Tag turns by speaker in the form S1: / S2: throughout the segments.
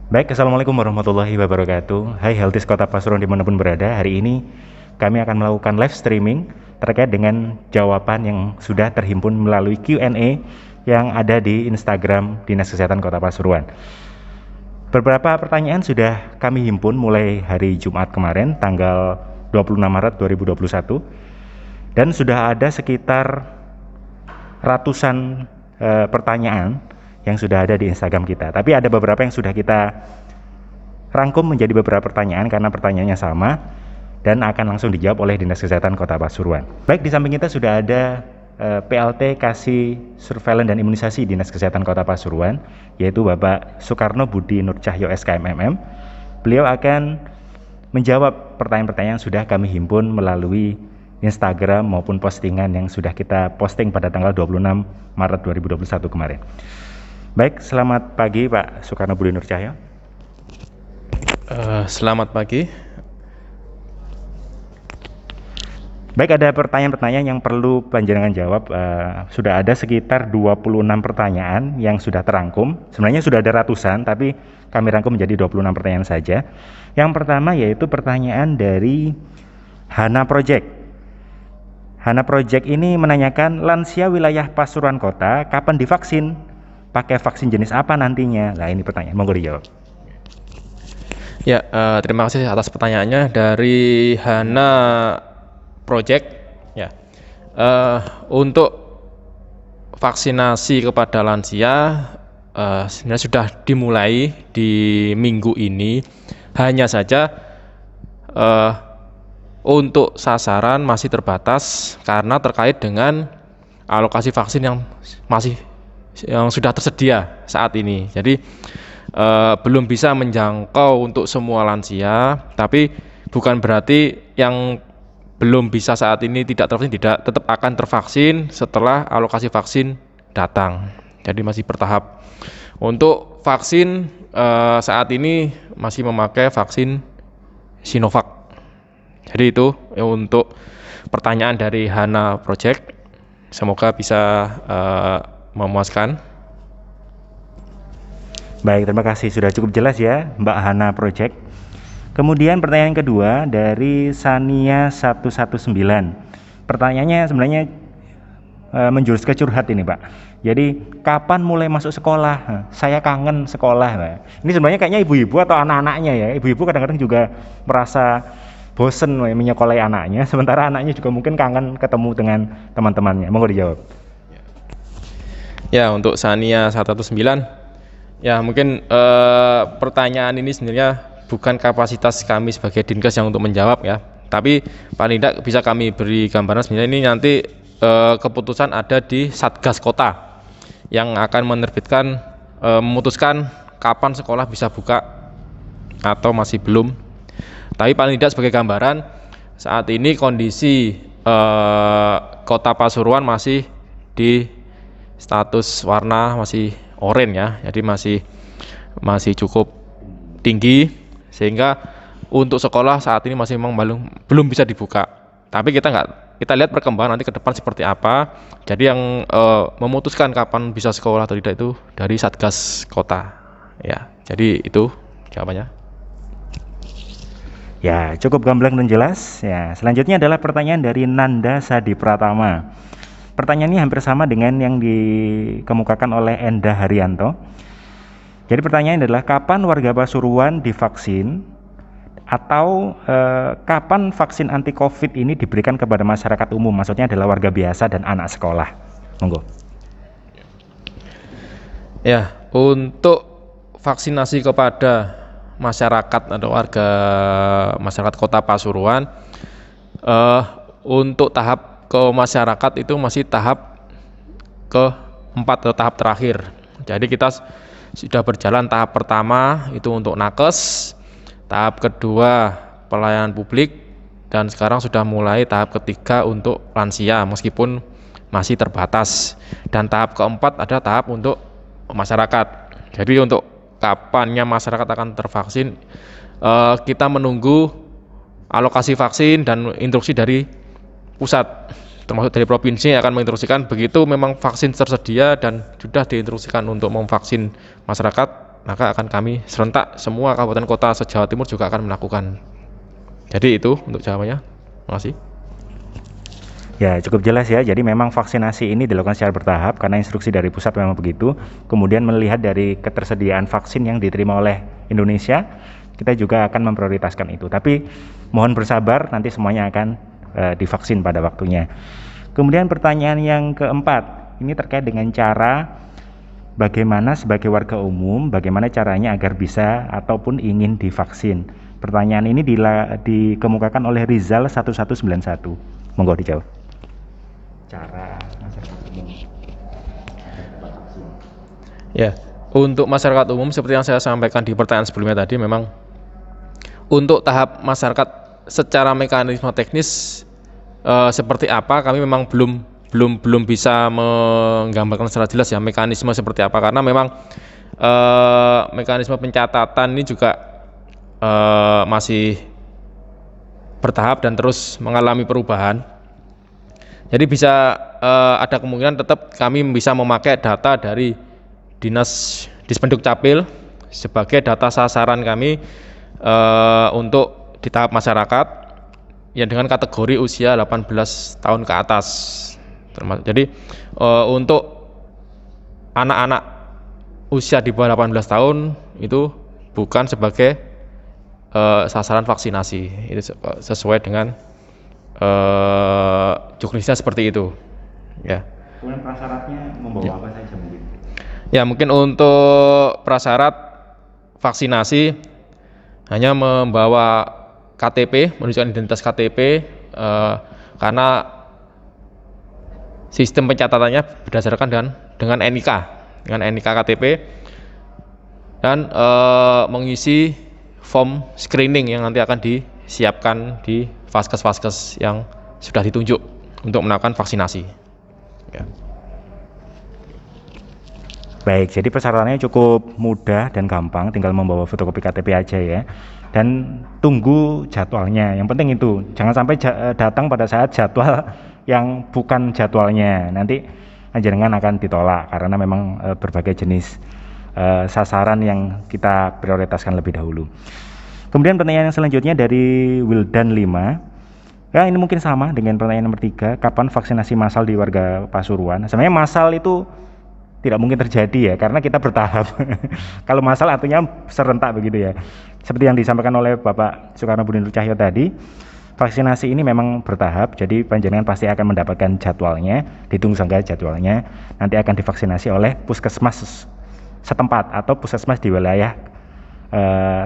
S1: Baik, Assalamualaikum warahmatullahi wabarakatuh. Hai Healthies Kota Pasuruan dimanapun berada. Hari ini kami akan melakukan live streaming terkait dengan jawaban yang sudah terhimpun melalui Q&A yang ada di Instagram Dinas Kesehatan Kota Pasuruan. Beberapa pertanyaan sudah kami himpun mulai hari Jumat kemarin, tanggal 26 Maret 2021. Dan sudah ada sekitar ratusan pertanyaan yang sudah ada di Instagram kita. Tapi ada beberapa yang sudah kita rangkum menjadi beberapa pertanyaan karena pertanyaannya sama dan akan langsung dijawab oleh Dinas Kesehatan Kota Pasuruan. Baik, di samping kita sudah ada PLT Kasih Surveillance dan Imunisasi Dinas Kesehatan Kota Pasuruan, yaitu Bapak Soekarno Budi Nur Cahyo SKMMM. Beliau akan menjawab pertanyaan-pertanyaan yang sudah kami himpun melalui Instagram maupun postingan yang sudah kita posting pada tanggal 26 Maret 2021 kemarin. Baik, selamat pagi Pak Soekarno Budi Nur Cahyo.
S2: Selamat pagi.
S1: Baik, ada pertanyaan-pertanyaan yang perlu panjenengan jawab. Sudah ada sekitar 26 pertanyaan yang sudah terangkum. Sebenarnya sudah ada ratusan, tapi kami rangkum menjadi 26 pertanyaan saja. Yang pertama yaitu pertanyaan dari Hana Project. Hana Project ini menanyakan, lansia wilayah Pasuruan Kota kapan divaksin? Pakai vaksin jenis apa nantinya? Nah, ini pertanyaan, monggo dijawab.
S2: Ya, terima kasih atas pertanyaannya dari Hana Project. Ya, untuk vaksinasi kepada lansia sebenarnya sudah dimulai di minggu ini. Hanya saja untuk sasaran masih terbatas karena terkait dengan alokasi vaksin yang sudah tersedia saat ini. Jadi belum bisa menjangkau untuk semua lansia, tapi bukan berarti yang belum bisa saat ini tidak tervaksin, tetap akan tervaksin setelah alokasi vaksin datang. Jadi masih bertahap. Untuk vaksin saat ini masih memakai vaksin Sinovac. Jadi itu untuk pertanyaan dari Hana Project. Semoga bisa memuaskan.
S1: Baik, terima kasih, sudah cukup jelas ya Mbak Hana Project. Kemudian pertanyaan kedua dari Sania 119. Pertanyaannya sebenarnya menjurus ke curhat ini Pak. Jadi kapan mulai masuk sekolah? Saya kangen sekolah Pak. Ini sebenarnya kayaknya ibu-ibu atau anak-anaknya ya. Ibu-ibu kadang-kadang juga merasa bosen menyekolahi anaknya, sementara anaknya juga mungkin kangen ketemu dengan teman-temannya. Monggo dijawab.
S2: Ya, untuk Sania 119, ya mungkin pertanyaan ini sebenarnya bukan kapasitas kami sebagai Dinkes yang untuk menjawab ya, tapi paling tidak bisa kami beri gambaran. Sebenarnya ini nanti keputusan ada di Satgas Kota yang akan memutuskan kapan sekolah bisa buka atau masih belum. Tapi paling tidak sebagai gambaran, saat ini kondisi Kota Pasuruan masih di status warna masih oranye ya, jadi masih cukup tinggi, sehingga untuk sekolah saat ini masih memang belum bisa dibuka. Tapi kita lihat perkembangan nanti ke depan seperti apa. Jadi yang memutuskan kapan bisa sekolah atau tidak itu dari Satgas Kota. Ya, jadi itu jawabannya.
S1: Ya, cukup gamblang dan jelas. Ya, selanjutnya adalah pertanyaan dari Nanda Sadi Pratama. Pertanyaan ini hampir sama dengan yang dikemukakan oleh Enda Haryanto. Jadi pertanyaannya adalah kapan warga Pasuruan divaksin atau kapan vaksin anti COVID ini diberikan kepada masyarakat umum? Maksudnya adalah warga biasa dan anak sekolah. Monggo.
S2: Ya, untuk vaksinasi kepada masyarakat atau warga masyarakat Kota Pasuruan, untuk tahap ke masyarakat itu masih tahap keempat atau tahap terakhir. Jadi kita sudah berjalan tahap pertama itu untuk nakes, tahap kedua pelayanan publik, dan sekarang sudah mulai tahap ketiga untuk lansia meskipun masih terbatas, dan tahap keempat ada tahap untuk masyarakat. Jadi untuk kapannya masyarakat akan tervaksin, kita menunggu alokasi vaksin dan instruksi dari pusat, termasuk dari provinsi yang akan menginstruksikan. Begitu memang vaksin tersedia dan sudah diinstruksikan untuk memvaksin masyarakat, maka akan kami serentak semua kabupaten kota se-Jawa Timur juga akan melakukan. Jadi itu untuk jawabannya. Terima kasih.
S1: Ya, cukup jelas ya. Jadi memang vaksinasi ini dilakukan secara bertahap karena instruksi dari pusat memang begitu. Kemudian melihat dari ketersediaan vaksin yang diterima oleh Indonesia, kita juga akan memprioritaskan itu. Tapi mohon bersabar, nanti semuanya akan divaksin pada waktunya. Kemudian pertanyaan yang keempat, ini terkait dengan cara bagaimana sebagai warga umum, bagaimana caranya agar bisa ataupun ingin divaksin. Pertanyaan ini dikemukakan oleh Rizal 1191. Monggo dijawab. Cara masyarakat umum dapat vaksin.
S2: Ya, untuk masyarakat umum seperti yang saya sampaikan di pertanyaan sebelumnya tadi, memang untuk tahap masyarakat secara mekanisme teknis seperti apa kami memang belum bisa menggambarkan secara jelas ya mekanisme seperti apa, karena memang mekanisme pencatatan ini juga masih bertahap dan terus mengalami perubahan. Jadi bisa ada kemungkinan tetap kami bisa memakai data dari Dispenduk Capil sebagai data sasaran kami untuk di tahap masyarakat yang dengan kategori usia 18 tahun ke atas. Jadi untuk anak-anak usia di bawah 18 tahun itu bukan sebagai sasaran vaksinasi. Itu sesuai dengan juknisnya seperti itu. Ya.
S1: Kemudian prasyaratnya membawa apa saja mungkin?
S2: Ya, mungkin untuk prasyarat vaksinasi hanya membawa KTP, menunjukkan identitas KTP, karena sistem pencatatannya berdasarkan dengan NIK KTP, dan mengisi form screening yang nanti akan disiapkan di vaskes-vaskes yang sudah ditunjuk untuk melakukan vaksinasi. Ya.
S1: Baik, jadi persyaratannya cukup mudah dan gampang, tinggal membawa fotokopi KTP aja ya. Dan tunggu jadwalnya, yang penting itu, jangan sampai datang pada saat jadwal yang bukan jadwalnya. Nanti panjenengan akan ditolak karena memang berbagai jenis sasaran yang kita prioritaskan lebih dahulu. Kemudian pertanyaan yang selanjutnya dari Wildan 5. Ya, ini mungkin sama dengan pertanyaan nomor 3. Kapan vaksinasi massal di warga Pasuruan? Sebenarnya massal itu tidak mungkin terjadi ya, karena kita bertahap. Kalau massal artinya serentak begitu ya. Seperti yang disampaikan oleh Bapak Soekarno Budi Nur Cahyo tadi, vaksinasi ini memang bertahap, jadi panjenengan pasti akan mendapatkan jadwalnya, ditunggu saja jadwalnya. Nanti akan divaksinasi oleh puskesmas setempat atau puskesmas di wilayah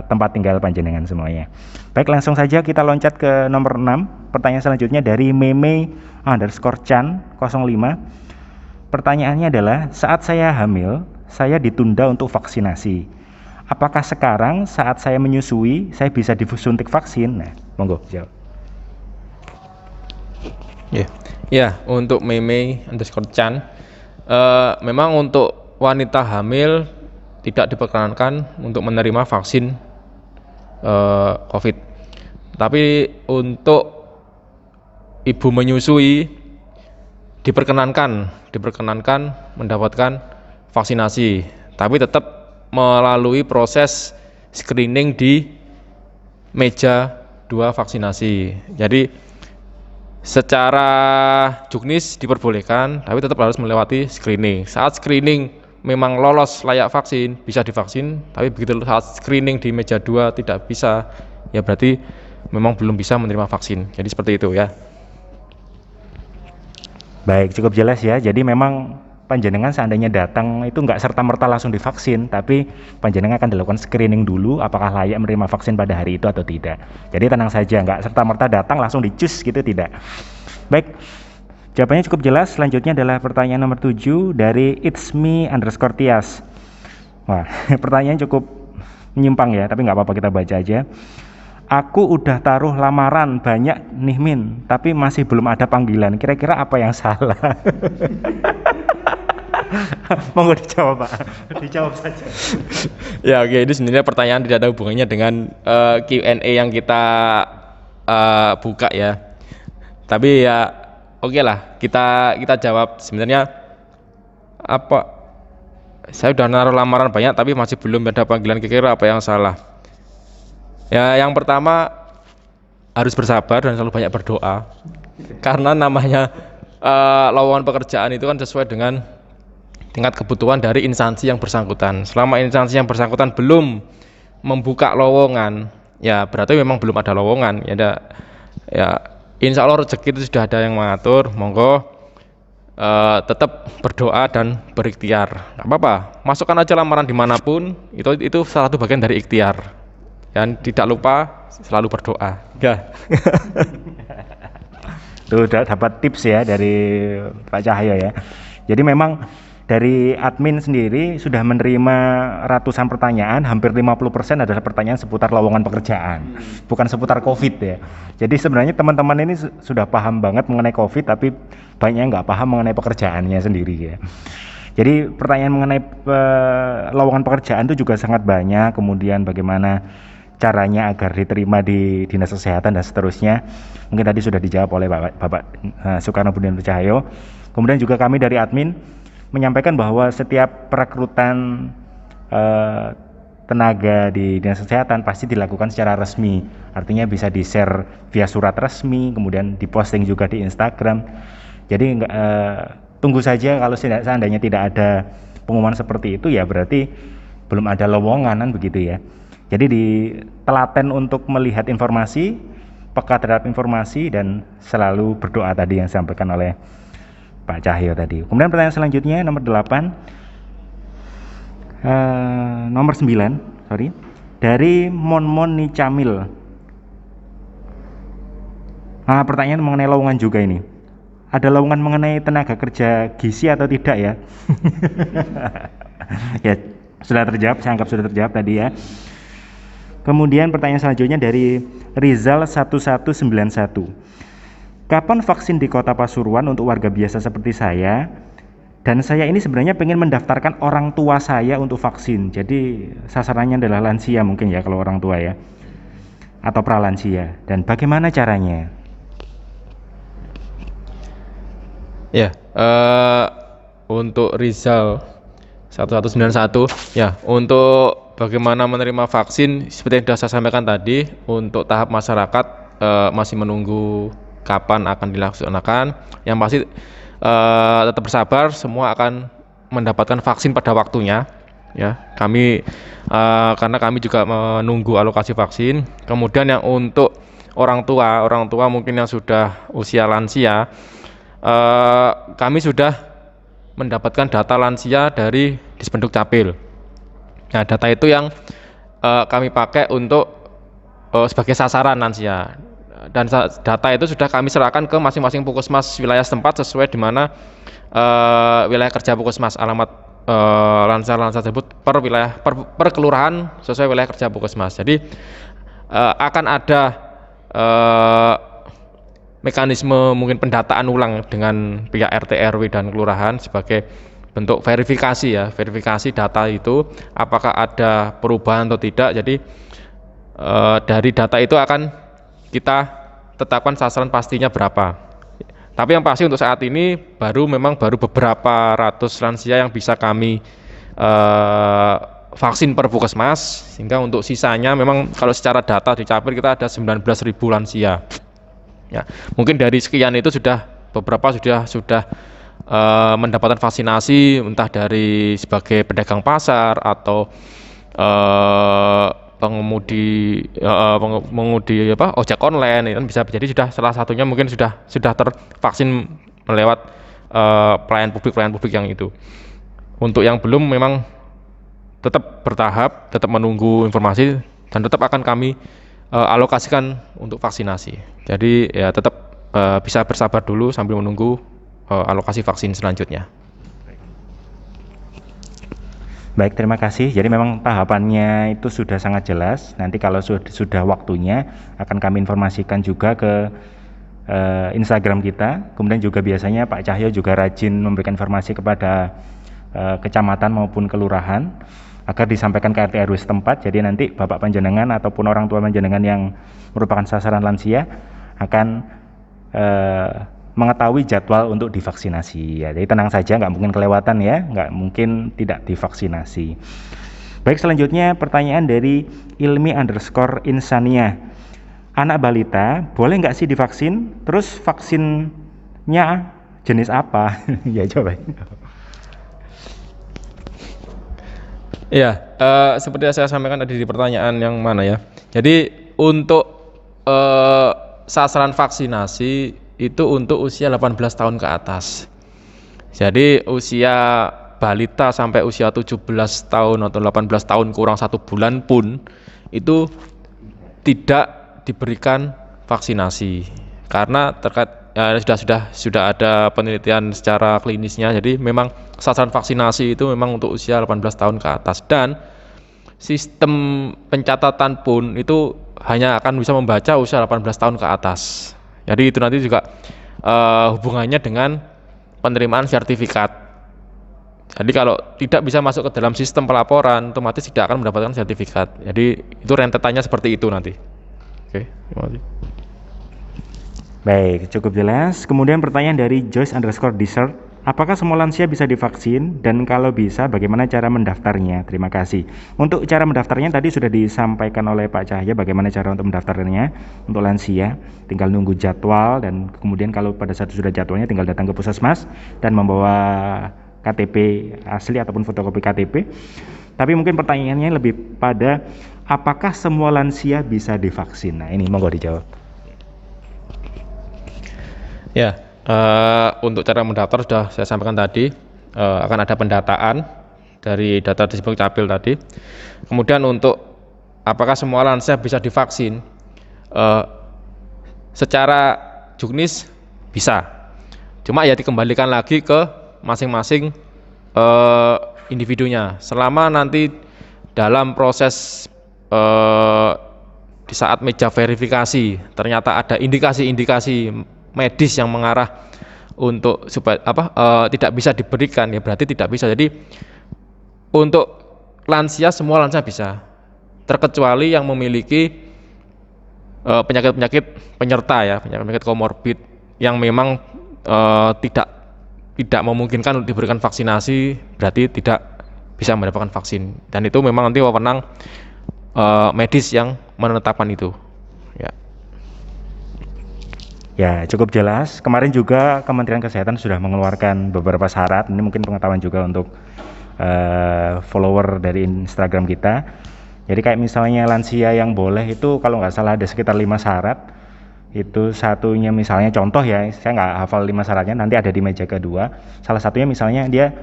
S1: tempat tinggal panjenengan semuanya. Baik, langsung saja kita loncat ke nomor 6. Pertanyaan selanjutnya dari Meme_Chan 05. Pertanyaannya adalah, saat saya hamil, saya ditunda untuk vaksinasi. Apakah sekarang saat saya menyusui, saya bisa disuntik vaksin? Nah, monggo jawab.
S2: Ya, untuk Meme_Chan, memang untuk wanita hamil tidak diperkenankan untuk menerima vaksin COVID. Tapi untuk ibu menyusui diperkenankan mendapatkan vaksinasi, tapi tetap melalui proses screening di meja 2 vaksinasi. Jadi secara juknis diperbolehkan, tapi tetap harus melewati screening. Saat screening memang lolos layak vaksin, bisa divaksin, tapi begitu saat screening di meja 2 tidak bisa, ya berarti memang belum bisa menerima vaksin. Jadi seperti itu ya.
S1: Baik, cukup jelas ya. Jadi memang panjenengan seandainya datang itu nggak serta-merta langsung divaksin, tapi panjenengan akan dilakukan screening dulu apakah layak menerima vaksin pada hari itu atau tidak. Jadi tenang saja, nggak serta-merta datang langsung dicus gitu, tidak. Baik, jawabannya cukup jelas. Selanjutnya adalah pertanyaan nomor 7 dari itsme_tias. Wah, pertanyaan cukup menyimpang ya, tapi nggak apa-apa, kita baca aja. Aku udah taruh lamaran banyak nih Min, tapi masih belum ada panggilan. Kira-kira apa yang salah? Monggo dijawab Pak, dijawab saja.
S2: Ya oke, ini sebenarnya pertanyaan tidak ada hubungannya dengan Q&A yang kita buka ya. Tapi ya oke lah, kita jawab. Sebenarnya apa saya udah naruh lamaran banyak tapi masih belum ada panggilan, kira-kira apa yang salah? Ya, yang pertama harus bersabar dan selalu banyak berdoa. Karena namanya lowongan pekerjaan itu kan sesuai dengan tingkat kebutuhan dari instansi yang bersangkutan. Selama instansi yang bersangkutan belum membuka lowongan, ya berarti memang belum ada lowongan. Ya, insya Allah rezeki itu sudah ada yang mengatur. Monggo tetap berdoa dan berikhtiar. Gak apa-apa, masukkan aja lamaran dimanapun. Itu salah satu bagian dari ikhtiar. Dan tidak lupa selalu berdoa. Ya.
S1: Tuh udah dapat tips ya dari Pak Cahyo ya. Jadi memang dari admin sendiri sudah menerima ratusan pertanyaan, hampir 50% adalah pertanyaan seputar lowongan pekerjaan, bukan seputar COVID ya. Jadi sebenarnya teman-teman ini sudah paham banget mengenai COVID, tapi banyak yang nggak paham mengenai pekerjaannya sendiri ya. Jadi pertanyaan mengenai lowongan pekerjaan itu juga sangat banyak, kemudian bagaimana caranya agar diterima di Dinas Kesehatan dan seterusnya. Mungkin tadi sudah dijawab oleh Bapak Soekarno Budi Cahyo. Kemudian juga kami dari admin menyampaikan bahwa setiap perekrutan tenaga di Dinas Kesehatan pasti dilakukan secara resmi. Artinya bisa di-share via surat resmi, kemudian diposting juga di Instagram. Jadi tunggu saja, kalau seandainya tidak ada pengumuman seperti itu ya berarti belum ada lowongan begitu ya. Jadi telaten untuk melihat informasi, peka terhadap informasi, dan selalu berdoa tadi yang disampaikan oleh Pak Cahyo tadi. Kemudian pertanyaan selanjutnya nomor 8, nomor 9, dari Monmon Nicamil. Pertanyaan mengenai lowongan juga ini. Ada lowongan mengenai tenaga kerja gizi atau tidak ya? Ya, sudah terjawab, saya anggap sudah terjawab tadi ya. Kemudian pertanyaan selanjutnya dari Rizal 1191. Kapan vaksin di Kota Pasuruan untuk warga biasa seperti saya? Dan saya ini sebenarnya pengen mendaftarkan orang tua saya untuk vaksin. Jadi sasarannya adalah lansia mungkin ya kalau orang tua ya, atau pralansia. Dan bagaimana caranya?
S2: Ya, untuk Rizal 1191 ya, untuk bagaimana menerima vaksin seperti yang sudah saya sampaikan tadi, untuk tahap masyarakat masih menunggu kapan akan dilaksanakan. Yang pasti tetap bersabar, semua akan mendapatkan vaksin pada waktunya ya. Karena kami juga menunggu alokasi vaksin. Kemudian yang untuk orang tua mungkin yang sudah usia lansia, kami sudah mendapatkan data lansia dari Disbenduk Capil. Nah, data itu yang kami pakai untuk sebagai sasaran lansia. Dan data itu sudah kami serahkan ke masing-masing puskesmas wilayah setempat sesuai di mana wilayah kerja puskesmas, alamat lansia tersebut per wilayah per kelurahan sesuai wilayah kerja puskesmas. Jadi akan ada mekanisme mungkin pendataan ulang dengan pihak RT RW dan kelurahan sebagai bentuk verifikasi ya, verifikasi data itu apakah ada perubahan atau tidak. Jadi dari data itu akan kita tetapkan sasaran pastinya berapa. Tapi yang pasti untuk saat ini baru beberapa ratus lansia yang bisa kami vaksin per puskesmas, sehingga untuk sisanya memang kalau secara data di Capil kita ada 19.000 lansia. Ya, mungkin dari sekian itu beberapa sudah mendapatkan vaksinasi, entah dari sebagai pedagang pasar atau pengemudi ojek online, kan bisa jadi sudah salah satunya mungkin sudah tervaksin melewat pelayanan publik yang itu. Untuk yang belum memang tetap bertahap, tetap menunggu informasi dan tetap akan kami alokasikan untuk vaksinasi. Jadi ya tetap bisa bersabar dulu sambil menunggu alokasi vaksin selanjutnya.
S1: Baik, terima kasih. Jadi memang tahapannya itu sudah sangat jelas. Nanti kalau sudah waktunya akan kami informasikan juga ke Instagram kita. Kemudian juga biasanya Pak Cahyo juga rajin memberikan informasi kepada kecamatan maupun kelurahan agar disampaikan ke RT RW setempat. Jadi nanti Bapak panjenengan ataupun orang tua panjenengan yang merupakan sasaran lansia akan mengetahui jadwal untuk divaksinasi. Ya, jadi tenang saja, nggak mungkin kelewatan ya, nggak mungkin tidak divaksinasi. Baik, selanjutnya pertanyaan dari Ilmi_Insania. Anak balita boleh nggak sih divaksin? Terus vaksinnya jenis apa? Ya, coba.
S2: Iya, seperti yang saya sampaikan tadi di pertanyaan yang mana ya. Jadi untuk sasaran vaksinasi itu untuk usia 18 tahun ke atas. Jadi usia balita sampai usia 17 tahun atau 18 tahun kurang 1 bulan pun itu tidak diberikan vaksinasi karena terkait sudah ada penelitian secara klinisnya. Jadi memang sasaran vaksinasi itu memang untuk usia 18 tahun ke atas, dan sistem pencatatan pun itu hanya akan bisa membaca usia 18 tahun ke atas. Jadi itu nanti juga hubungannya dengan penerimaan sertifikat. Jadi kalau tidak bisa masuk ke dalam sistem pelaporan, otomatis tidak akan mendapatkan sertifikat. Jadi itu rentetannya seperti itu nanti. Oke, terima kasih.
S1: Baik, cukup jelas. Kemudian pertanyaan dari Joyce_Dessert. Apakah semua lansia bisa divaksin? Dan kalau bisa, bagaimana cara mendaftarnya? Terima kasih. Untuk cara mendaftarnya tadi sudah disampaikan oleh Pak Cahya bagaimana cara untuk mendaftarnya untuk lansia. Tinggal nunggu jadwal, dan kemudian kalau pada saat sudah jadwalnya tinggal datang ke puskesmas dan membawa KTP asli ataupun fotokopi KTP. Tapi mungkin pertanyaannya lebih pada apakah semua lansia bisa divaksin? Nah, ini monggo dijawab.
S2: Ya, untuk cara mendaftar sudah saya sampaikan tadi, akan ada pendataan dari data di Dukcapil tadi. Kemudian untuk apakah semua lansia bisa divaksin, secara juknis bisa, cuma ya dikembalikan lagi ke masing-masing individunya. Selama nanti dalam proses di saat meja verifikasi ternyata ada indikasi-indikasi medis yang mengarah untuk supaya tidak bisa diberikan, ya berarti tidak bisa. Jadi untuk lansia, semua lansia bisa, terkecuali yang memiliki penyakit-penyakit penyerta ya, penyakit komorbid yang memang tidak memungkinkan untuk diberikan vaksinasi, berarti tidak bisa mendapatkan vaksin, dan itu memang nanti wewenang medis yang menetapkan itu.
S1: Ya, cukup jelas. Kemarin juga Kementerian Kesehatan sudah mengeluarkan beberapa syarat. Ini mungkin pengetahuan juga untuk follower dari Instagram kita. Jadi kayak misalnya lansia yang boleh itu kalau nggak salah ada sekitar 5 syarat. Itu satunya misalnya contoh ya, saya nggak hafal 5 syaratnya, nanti ada di meja kedua. Salah satunya misalnya dia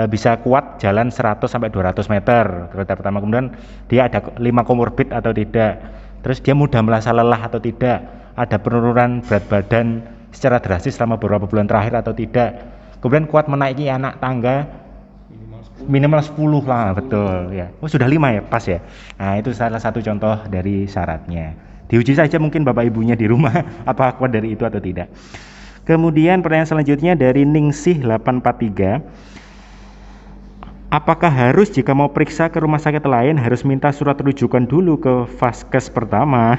S1: bisa kuat jalan 100 sampai 200 meter kereta pertama, kemudian dia ada 5 komorbid atau tidak, terus dia mudah merasa lelah atau tidak, ada penurunan berat badan secara drastis selama beberapa bulan terakhir atau tidak, kemudian kuat menaiki anak tangga minimal 10 lah, betul ya. Oh, sudah 5 ya, pas ya. Nah, itu salah satu contoh dari syaratnya. Diuji saja mungkin bapak ibunya di rumah apa kuat dari itu atau tidak. Kemudian pertanyaan selanjutnya dari Ningsih 843. Apakah harus jika mau periksa ke rumah sakit lain harus minta surat rujukan dulu ke vaskes pertama?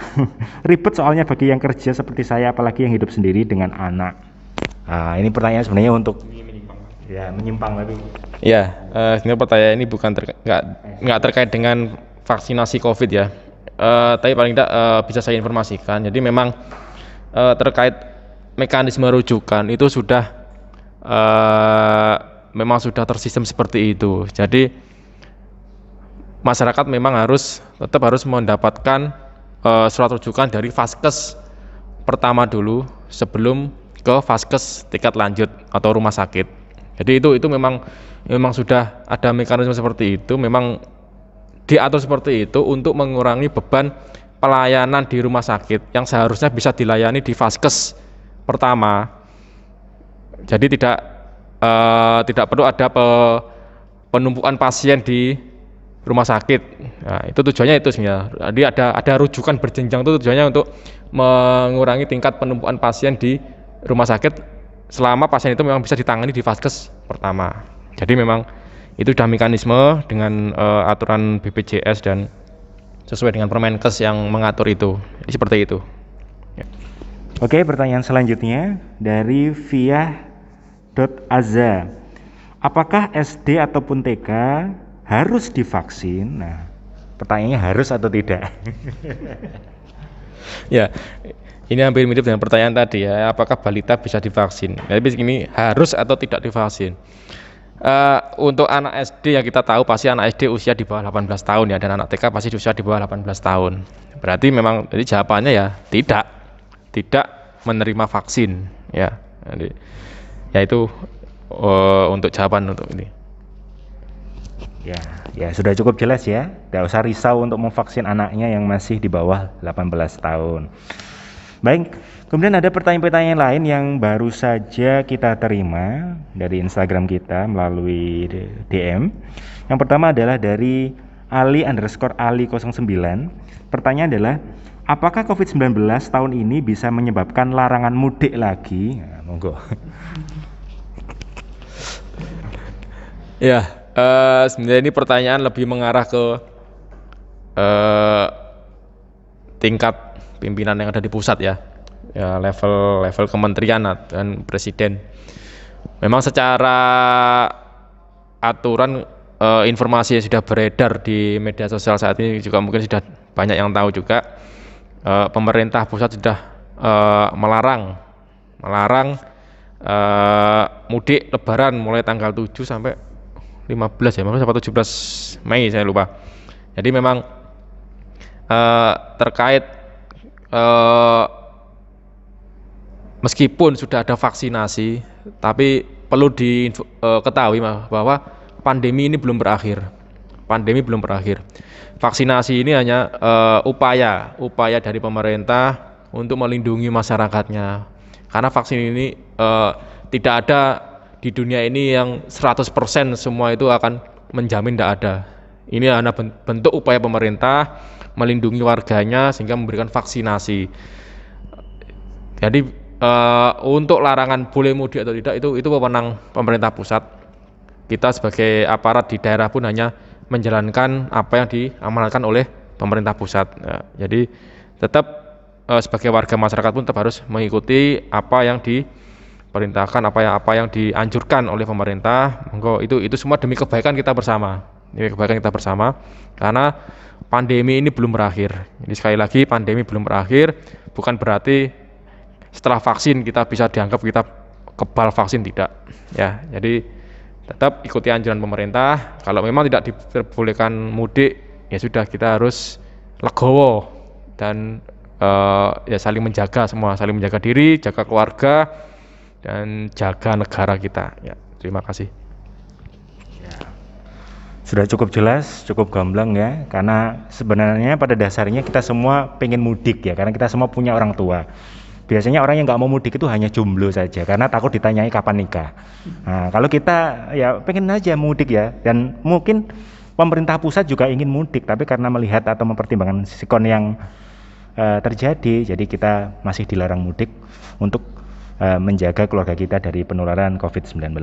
S1: Ribet soalnya bagi yang kerja seperti saya, apalagi yang hidup sendiri dengan anak. Nah, ini pertanyaan sebenarnya untuk menyimpang tapi.
S2: Ya, sebenarnya pertanyaan ini bukan nggak terkait dengan vaksinasi COVID ya. Tapi paling tidak bisa saya informasikan. Jadi memang terkait mekanisme rujukan itu sudah memang sudah tersistem seperti itu. Jadi masyarakat memang tetap harus mendapatkan surat rujukan dari vaskes pertama dulu sebelum ke vaskes tingkat lanjut atau rumah sakit. Jadi itu memang sudah ada mekanisme seperti itu, memang diatur seperti itu untuk mengurangi beban pelayanan di rumah sakit yang seharusnya bisa dilayani di vaskes pertama. Jadi tidak perlu ada penumpukan pasien di rumah sakit. Nah, itu tujuannya itu sebenarnya. Jadi ada rujukan berjenjang, itu tujuannya untuk mengurangi tingkat penumpukan pasien di rumah sakit selama pasien itu memang bisa ditangani di vaskes pertama. Jadi memang itu sudah mekanisme dengan aturan BPJS dan sesuai dengan Permenkes yang mengatur itu. Jadi seperti itu. Ya.
S1: Oke, pertanyaan selanjutnya dari Via.aza. Apakah SD ataupun TK harus divaksin? Nah, pertanyaannya harus atau tidak?
S2: Ya, ini hampir mirip dengan pertanyaan tadi ya, apakah balita bisa divaksin? Tapi ini harus atau tidak divaksin? Untuk anak SD yang kita tahu pasti anak SD usia di bawah 18 tahun ya, dan anak TK pasti usia di bawah 18 tahun. Berarti memang jadi jawabannya ya tidak menerima vaksin ya. Jadi, ya itu untuk jawaban untuk ini.
S1: Ya sudah cukup jelas ya. Tidak usah risau untuk memvaksin anaknya yang masih di bawah 18 tahun. Baik, kemudian ada pertanyaan-pertanyaan lain yang baru saja kita terima dari Instagram kita melalui DM. Yang pertama adalah dari Ali_Ali09. Pertanyaan adalah, apakah COVID-19 tahun ini bisa menyebabkan larangan mudik lagi? Nah, monggo.
S2: Ya, sebenarnya ini pertanyaan lebih mengarah ke tingkat pimpinan yang ada di pusat ya, level kementerian dan presiden. Memang secara aturan informasi yang sudah beredar di media sosial saat ini juga mungkin sudah banyak yang tahu juga, pemerintah pusat sudah melarang mudik Lebaran mulai tanggal 7 sampai 15 ya, mungkin sampai 17 Mei saya lupa. Jadi memang terkait meskipun sudah ada vaksinasi, tapi perlu diketahui bahwa pandemi ini belum berakhir. Vaksinasi ini hanya upaya dari pemerintah untuk melindungi masyarakatnya. Karena vaksin ini tidak ada di dunia ini yang 100% semua itu akan menjamin, tidak ada. Ini hanya bentuk upaya pemerintah melindungi warganya sehingga memberikan vaksinasi. Jadi untuk larangan boleh mudik atau tidak itu wewenang pemerintah pusat. Kita sebagai aparat di daerah pun hanya menjalankan apa yang diamanatkan oleh pemerintah pusat. Ya, jadi tetap sebagai warga masyarakat pun tetap harus mengikuti apa yang diperintahkan, apa yang dianjurkan oleh pemerintah. Monggo, itu semua demi kebaikan kita bersama. Karena pandemi ini belum berakhir. Jadi sekali lagi, pandemi belum berakhir bukan berarti setelah vaksin kita bisa dianggap kita kebal vaksin, tidak ya. Jadi tetap ikuti anjuran pemerintah. Kalau memang tidak diperbolehkan mudik, ya sudah, kita harus legowo dan ya saling menjaga diri, jaga keluarga, dan jaga negara kita ya. Terima kasih.
S1: Sudah cukup jelas, cukup gamblang ya, karena sebenarnya pada dasarnya kita semua pengen mudik ya, karena kita semua punya orang tua. Biasanya orang yang nggak mau mudik itu hanya jomblo saja, karena takut ditanyai kapan nikah. Nah, kalau kita ya pengen aja mudik ya, dan mungkin pemerintah pusat juga ingin mudik, tapi karena melihat atau mempertimbangkan sikon yang terjadi, jadi kita masih dilarang mudik untuk menjaga keluarga kita dari penularan COVID-19.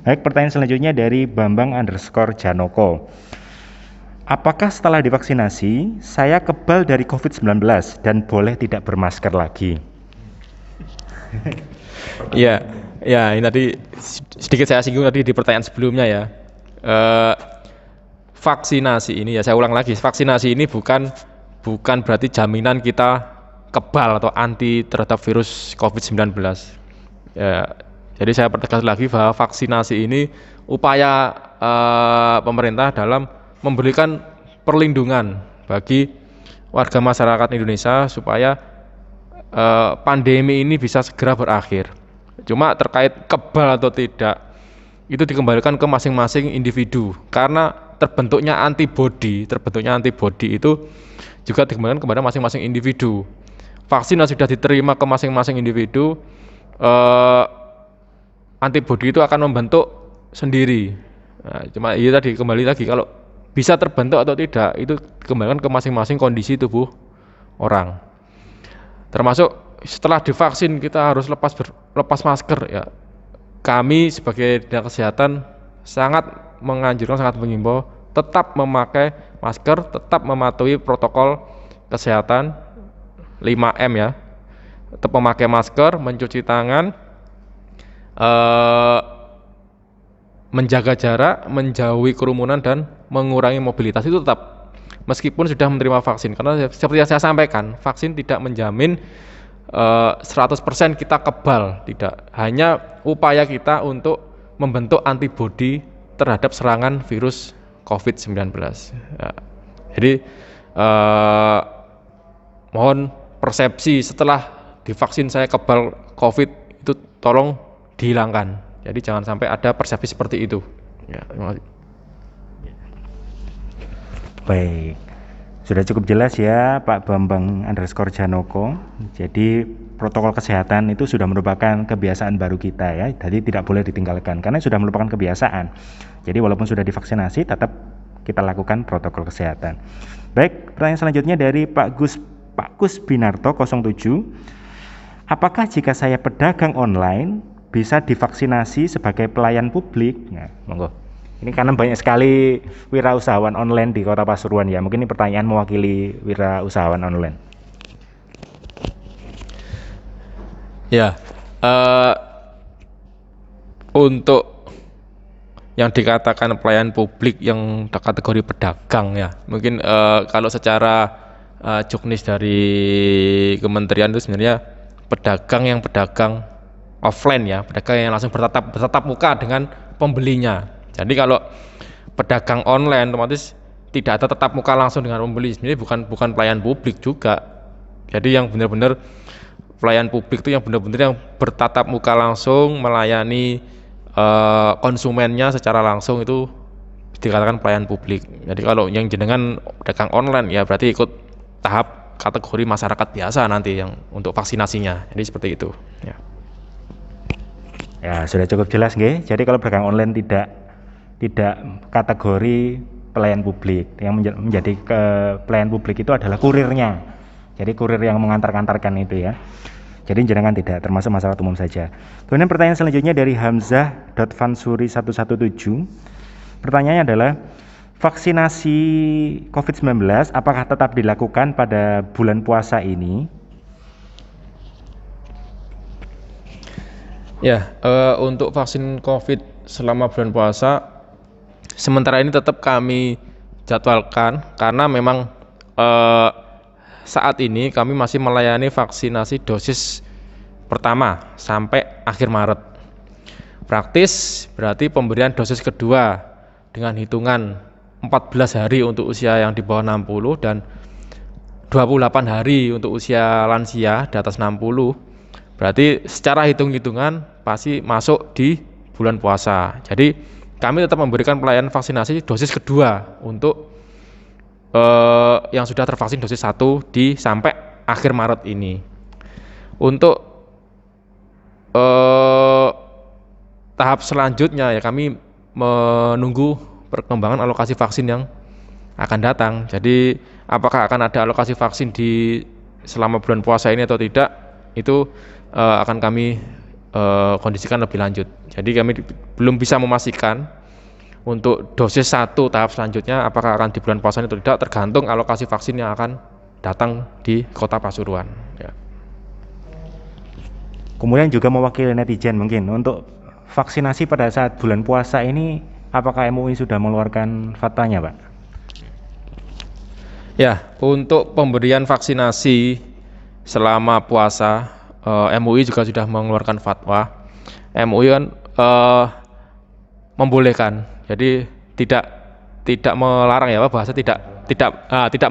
S1: Baik, pertanyaan selanjutnya dari Bambang_Janoko. Apakah setelah divaksinasi saya kebal dari COVID-19 dan boleh tidak bermasker lagi?
S2: Ya, ini tadi sedikit saya singgung tadi di pertanyaan sebelumnya ya. Vaksinasi ini ya, saya ulang lagi, vaksinasi ini bukan berarti jaminan kita kebal atau anti terhadap virus COVID-19. Ya, jadi saya pertegas lagi bahwa vaksinasi ini upaya pemerintah dalam memberikan perlindungan bagi warga masyarakat Indonesia supaya pandemi ini bisa segera berakhir. Cuma terkait kebal atau tidak, itu dikembalikan ke masing-masing individu, karena terbentuknya antibodi itu juga dikembalikan kepada masing-masing individu. Vaksin yang sudah diterima ke masing-masing individu, antibodi itu akan membentuk sendiri. Nah, cuma iya tadi, kembali lagi, kalau bisa terbentuk atau tidak itu dikembalikan ke masing-masing kondisi tubuh orang. Termasuk setelah divaksin kita harus lepas masker ya. Kami sebagai dinas kesehatan sangat menganjurkan, sangat mengimbau tetap memakai masker, tetap mematuhi protokol kesehatan 5M ya. tetap memakai masker, mencuci tangan, eh, menjaga jarak, menjauhi kerumunan dan mengurangi mobilitas itu tetap meskipun sudah menerima vaksin. Karena seperti yang saya sampaikan, vaksin tidak menjamin 100% kita kebal, tidak. Hanya upaya kita untuk membentuk antibodi terhadap serangan virus COVID-19. Ya. Jadi mohon persepsi setelah divaksin saya kebal COVID itu tolong dihilangkan. Jadi jangan sampai ada persepsi seperti itu. Ya, terima kasih.
S1: Baik, sudah cukup jelas ya Pak Bambang _ Janoko. Jadi protokol kesehatan itu sudah merupakan kebiasaan baru kita ya. Jadi tidak boleh ditinggalkan karena sudah merupakan kebiasaan. Jadi walaupun sudah divaksinasi tetap kita lakukan protokol kesehatan. Baik, pertanyaan selanjutnya dari Pak Kus Binarto 07. Apakah jika saya pedagang online bisa divaksinasi sebagai pelayan publik? Nah, monggo. Ini karena banyak sekali wirausahawan online di Kota Pasuruan ya. Mungkin ini pertanyaan mewakili wirausahawan online.
S2: Ya, untuk yang dikatakan pelayan publik yang kategori pedagang ya, mungkin kalau secara juknis dari kementerian itu sebenarnya pedagang offline ya, pedagang yang langsung bertatap muka dengan pembelinya. Jadi kalau pedagang online otomatis tidak ada tatap muka langsung dengan pembeli, sebenarnya bukan pelayan publik juga. Jadi yang benar-benar pelayan publik itu yang benar-benar yang bertatap muka langsung melayani konsumennya secara langsung, itu dikatakan pelayan publik. Jadi kalau yang jenengan pedagang online ya berarti ikut tahap kategori masyarakat biasa nanti yang untuk vaksinasinya. Jadi seperti itu ya.
S1: Ya, sudah cukup jelas nggih. Jadi kalau pedagang online tidak kategori pelayan publik. Yang menjadi pelayan publik itu adalah kurirnya. Jadi kurir yang mengantarkan itu ya. Jadi jenengan tidak termasuk masyarakat umum saja. Kemudian pertanyaan selanjutnya dari Hamzah.Fansuri 117. Pertanyaannya adalah vaksinasi COVID-19 apakah tetap dilakukan pada bulan puasa ini?
S2: Ya, untuk vaksin COVID selama bulan puasa sementara ini tetap kami jadwalkan karena memang saat ini kami masih melayani vaksinasi dosis pertama sampai akhir Maret. Praktis berarti pemberian dosis kedua dengan hitungan 14 hari untuk usia yang di bawah 60 dan 28 hari untuk usia lansia di atas 60. Berarti secara hitung-hitungan pasti masuk di bulan puasa. Jadi kami tetap memberikan pelayanan vaksinasi dosis kedua untuk yang sudah tervaksin dosis 1 sampai akhir Maret ini. Untuk tahap selanjutnya ya kami menunggu perkembangan alokasi vaksin yang akan datang. Jadi apakah akan ada alokasi vaksin selama bulan puasa ini atau tidak, itu akan kami kondisikan lebih lanjut. Jadi kami belum bisa memastikan untuk dosis 1 tahap selanjutnya apakah akan di bulan puasa atau tidak, tergantung alokasi vaksin yang akan datang di Kota Pasuruan ya.
S1: Kemudian juga mewakili netizen mungkin untuk vaksinasi pada saat bulan puasa ini apakah MUI sudah mengeluarkan fatwanya, Pak?
S2: Ya, untuk pemberian vaksinasi selama puasa MUI juga sudah mengeluarkan fatwa. MUI kan membolehkan, jadi tidak melarang ya, bahasa tidak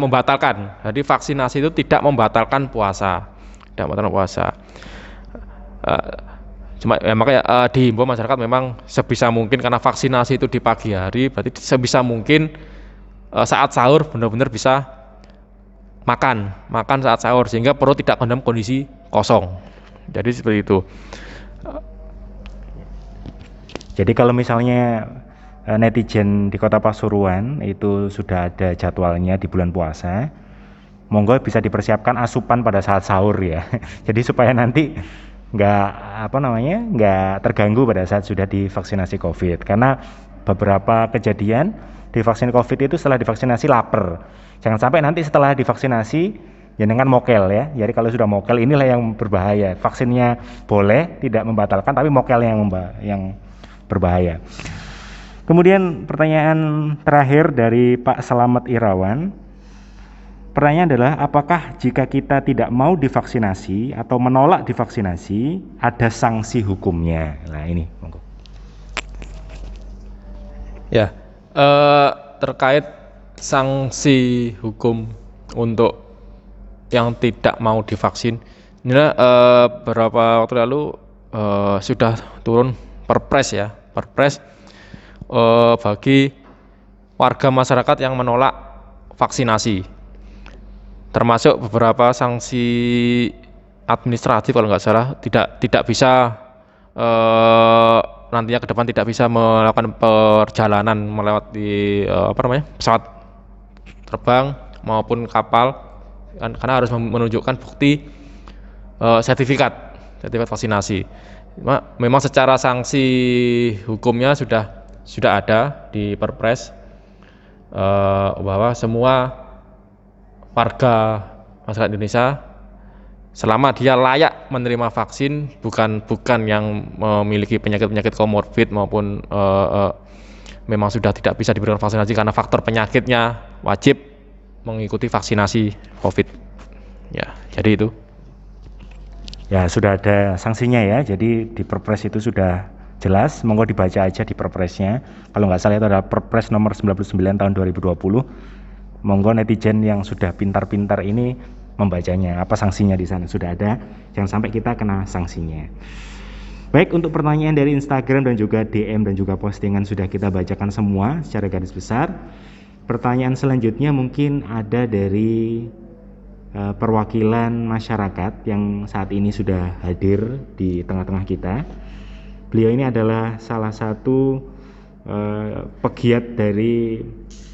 S2: membatalkan. Jadi vaksinasi itu tidak membatalkan puasa, cuma ya, makanya dihimbau masyarakat memang sebisa mungkin, karena vaksinasi itu di pagi hari, berarti sebisa mungkin saat sahur benar-benar bisa makan saat sahur sehingga perut tidak dalam kondisi kosong. Jadi seperti itu.
S1: Jadi kalau misalnya netizen di Kota Pasuruan itu sudah ada jadwalnya di bulan puasa, monggo bisa dipersiapkan asupan pada saat sahur ya. Jadi supaya nanti nggak terganggu pada saat sudah divaksinasi COVID. Karena beberapa kejadian divaksin COVID itu setelah divaksinasi lapar. Jangan sampai nanti setelah divaksinasi jenengan mokel ya. Jadi kalau sudah mokel inilah yang berbahaya. Vaksinnya boleh tidak membatalkan, tapi mokelnya yang berbahaya. Kemudian pertanyaan terakhir dari Pak Selamat Irawan. Pertanyaan adalah, apakah jika kita tidak mau divaksinasi atau menolak divaksinasi, ada sanksi hukumnya? Nah ini, monggo.
S2: Ya, terkait sanksi hukum untuk yang tidak mau divaksin, ini beberapa waktu lalu sudah turun perpres ya, perpres bagi warga masyarakat yang menolak vaksinasi, termasuk beberapa sanksi administratif kalau nggak salah, tidak bisa nantinya ke depan tidak bisa melakukan perjalanan melewati pesawat terbang maupun kapal karena harus menunjukkan bukti sertifikat vaksinasi. Memang secara sanksi hukumnya sudah ada di Perpres bahwa semua warga masyarakat Indonesia selama dia layak menerima vaksin, bukan yang memiliki penyakit komorbid maupun memang sudah tidak bisa diberikan vaksinasi karena faktor penyakitnya, wajib mengikuti vaksinasi COVID. Ya, jadi itu.
S1: Ya, sudah ada sanksinya ya. Jadi di Perpres itu sudah jelas. Monggo dibaca aja di Perpresnya. Kalau nggak salah itu adalah Perpres nomor 99 tahun 2020. Monggo netizen yang sudah pintar-pintar ini membacanya, apa sanksinya di sana sudah ada, jangan sampai kita kena sanksinya. Baik, untuk pertanyaan dari Instagram dan juga DM dan juga postingan sudah kita bacakan semua secara garis besar. Pertanyaan selanjutnya mungkin ada dari perwakilan masyarakat yang saat ini sudah hadir di tengah-tengah kita. Beliau ini adalah salah satu pegiat dari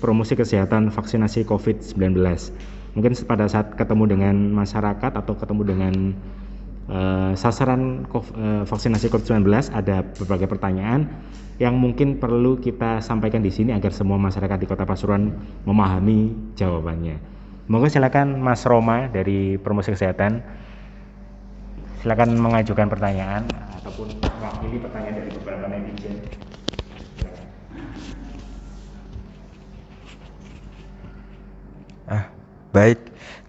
S1: promosi kesehatan vaksinasi COVID-19. Mungkin pada saat ketemu dengan masyarakat atau ketemu dengan sasaran vaksinasi COVID-19 ada berbagai pertanyaan yang mungkin perlu kita sampaikan di sini agar semua masyarakat di Kota Pasuruan memahami jawabannya. Monggo silakan Mas Roma dari promosi kesehatan, silakan mengajukan pertanyaan ataupun mewakili pertanyaan dari beberapa netizen.
S3: Baik,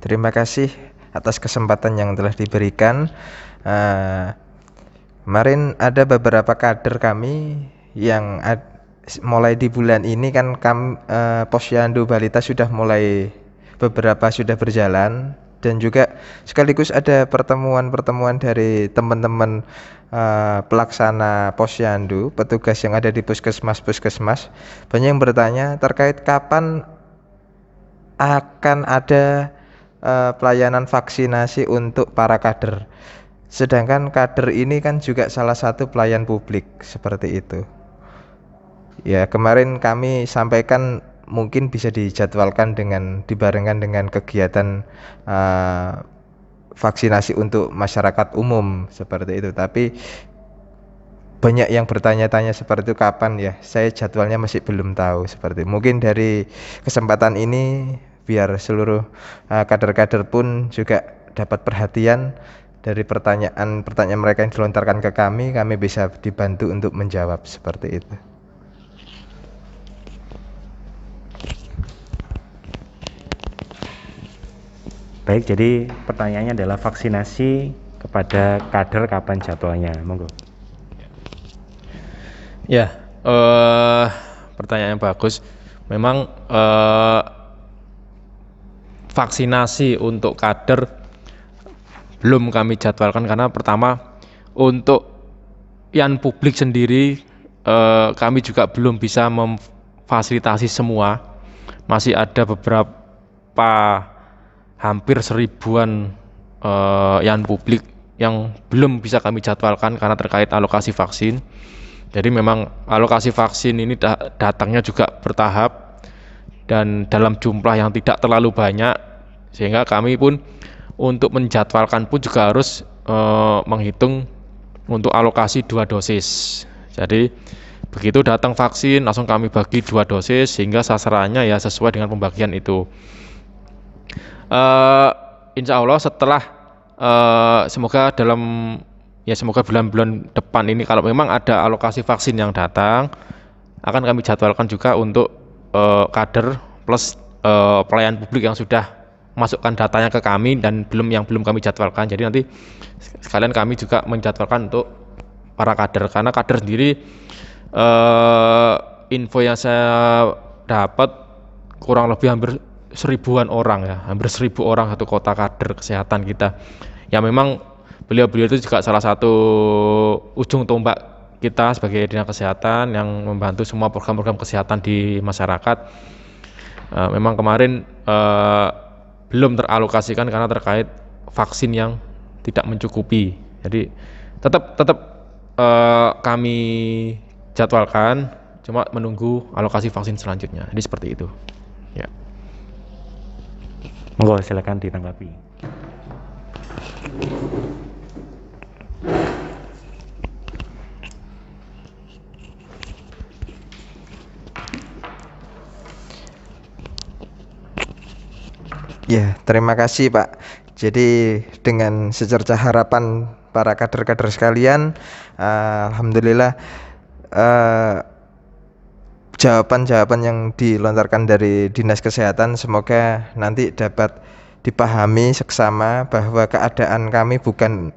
S3: terima kasih atas kesempatan yang telah diberikan. Kemarin ada beberapa kader kami yang mulai di bulan ini kan Posyandu Balita sudah mulai beberapa sudah berjalan, dan juga sekaligus ada pertemuan dari teman-teman pelaksana Posyandu, petugas yang ada di puskesmas. Banyak yang bertanya terkait kapan akan ada pelayanan vaksinasi untuk para kader. Sedangkan kader ini kan juga salah satu pelayan publik seperti itu. Ya, kemarin kami sampaikan mungkin bisa dijadwalkan dibarengkan dengan kegiatan vaksinasi untuk masyarakat umum seperti itu. Tapi banyak yang bertanya-tanya seperti itu kapan ya. Saya jadwalnya masih belum tahu seperti itu. Mungkin dari kesempatan ini biar seluruh kader-kader pun juga dapat perhatian dari pertanyaan mereka yang dilontarkan ke kami bisa dibantu untuk menjawab seperti itu.
S1: Baik, jadi pertanyaannya adalah vaksinasi kepada kader kapan jadwalnya, monggo.
S2: Ya, pertanyaan yang bagus. Memang vaksinasi untuk kader belum kami jadwalkan karena pertama untuk yang publik sendiri kami juga belum bisa memfasilitasi semua. Masih ada beberapa hampir 1000-an yang publik yang belum bisa kami jadwalkan karena terkait alokasi vaksin. Jadi memang alokasi vaksin ini datangnya juga bertahap dan dalam jumlah yang tidak terlalu banyak, sehingga kami pun untuk menjadwalkan pun juga harus menghitung untuk alokasi 2 dosis. Jadi begitu datang vaksin langsung kami bagi 2 dosis sehingga sasarannya ya sesuai dengan pembagian itu. insya Allah setelah semoga semoga bulan-bulan depan ini kalau memang ada alokasi vaksin yang datang, akan kami jadwalkan juga untuk kader plus pelayan publik yang sudah masukkan datanya ke kami dan yang belum kami jadwalkan. Jadi nanti sekalian kami juga menjadwalkan untuk para kader, karena kader sendiri info yang saya dapat kurang lebih hampir 1000-an orang ya, hampir 1000 orang satu kota kader kesehatan kita. Ya memang beliau-beliau itu juga salah satu ujung tombak kita sebagai dinas kesehatan yang membantu semua program-program kesehatan di masyarakat. Memang kemarin belum teralokasikan karena terkait vaksin yang tidak mencukupi. Jadi tetap kami jadwalkan, cuma menunggu alokasi vaksin selanjutnya. Jadi seperti itu. Ya.
S1: Monggo silakan ditanggapi.
S3: Ya, terima kasih Pak. Jadi dengan secercah harapan para kader-kader sekalian, alhamdulillah jawaban-jawaban yang dilontarkan dari Dinas Kesehatan semoga nanti dapat dipahami seksama bahwa keadaan kami bukan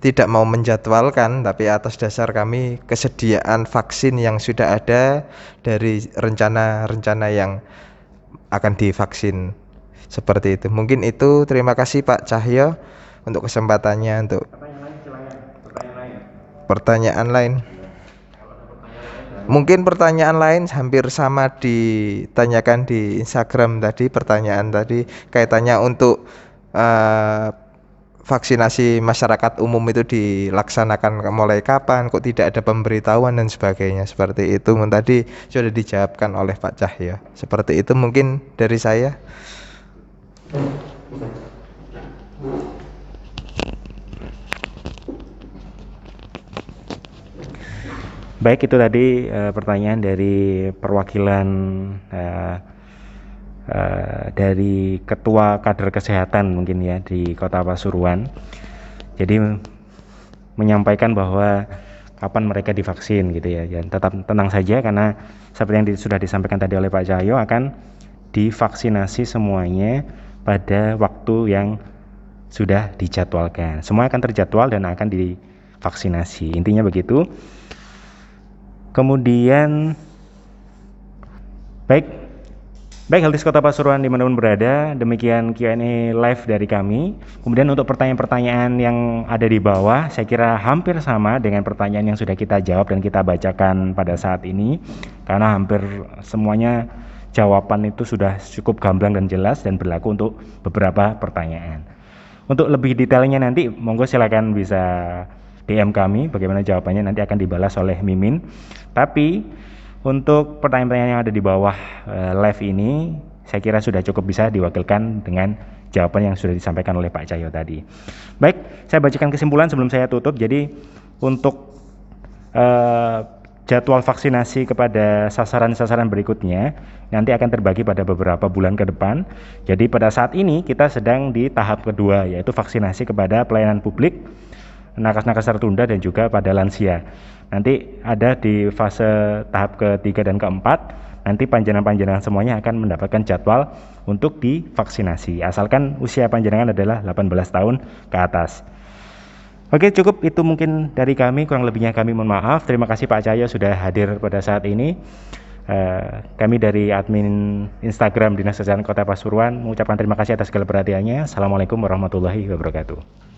S3: tidak mau menjadwalkan, tapi atas dasar kami kesediaan vaksin yang sudah ada dari rencana-rencana yang akan divaksin seperti itu. Mungkin itu. Terima kasih Pak Cahyo untuk kesempatannya. Untuk pertanyaan lain, mungkin pertanyaan lain hampir sama ditanyakan di Instagram tadi. Pertanyaan tadi kaitannya untuk vaksinasi masyarakat umum itu dilaksanakan mulai kapan, kok tidak ada pemberitahuan dan sebagainya, seperti itu. Tadi sudah dijawabkan oleh Pak Cahyo. Seperti itu mungkin dari saya.
S1: Baik, itu tadi pertanyaan dari perwakilan dari Ketua Kader Kesehatan mungkin ya di Kota Pasuruan. Jadi menyampaikan bahwa kapan mereka divaksin gitu ya. Dan tetap tenang saja, karena seperti yang sudah disampaikan tadi oleh Pak Cahyo, akan divaksinasi semuanya pada waktu yang sudah dijadwalkan. Semua akan terjadwal dan akan divaksinasi. Intinya begitu. Kemudian baik Healthies Kota Pasuruan dimanapun berada, demikian Q&A live dari kami. Kemudian untuk pertanyaan-pertanyaan yang ada di bawah, saya kira hampir sama dengan pertanyaan yang sudah kita jawab dan kita bacakan pada saat ini, karena hampir semuanya jawaban itu sudah cukup gamblang dan jelas dan berlaku untuk beberapa pertanyaan. Untuk lebih detailnya nanti monggo silakan bisa DM kami, bagaimana jawabannya nanti akan dibalas oleh Mimin. Tapi untuk pertanyaan-pertanyaan yang ada di bawah live ini, saya kira sudah cukup bisa diwakilkan dengan jawaban yang sudah disampaikan oleh Pak Cahyo tadi. Baik, saya bacakan kesimpulan sebelum saya tutup. Jadi untuk jadwal vaksinasi kepada sasaran-sasaran berikutnya nanti akan terbagi pada beberapa bulan ke depan. Jadi pada saat ini kita sedang di tahap kedua, yaitu vaksinasi kepada pelayanan publik, nakes-nakes tertunda dan juga pada lansia. Nanti ada di fase tahap ketiga dan keempat, nanti panjenengan semuanya akan mendapatkan jadwal untuk divaksinasi, asalkan usia panjenengan adalah 18 tahun ke atas. Oke, cukup itu mungkin dari kami, kurang lebihnya kami mohon maaf. Terima kasih Pak Cahyo sudah hadir pada saat ini. Kami dari admin Instagram Dinas Kesehatan Kota Pasuruan mengucapkan terima kasih atas segala perhatiannya. Assalamualaikum warahmatullahi wabarakatuh.